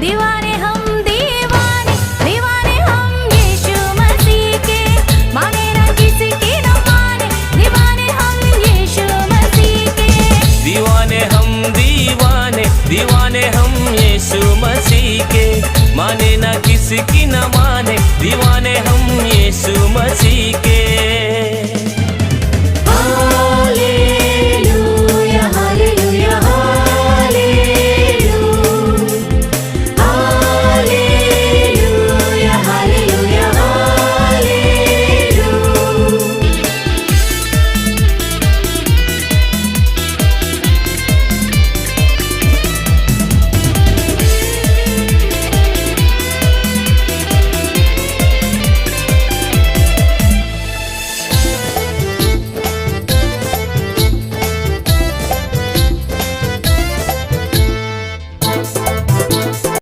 दीवाने हम दीवाने दीवाने हम यीशु मसीह के माने ना किसी की न माने दीवाने हम यीशु मसीह के दीवाने हम दीवाने दीवाने हम यीशु मसीह के माने ना किसी की न माने दीवाने हम यीशु मसीह के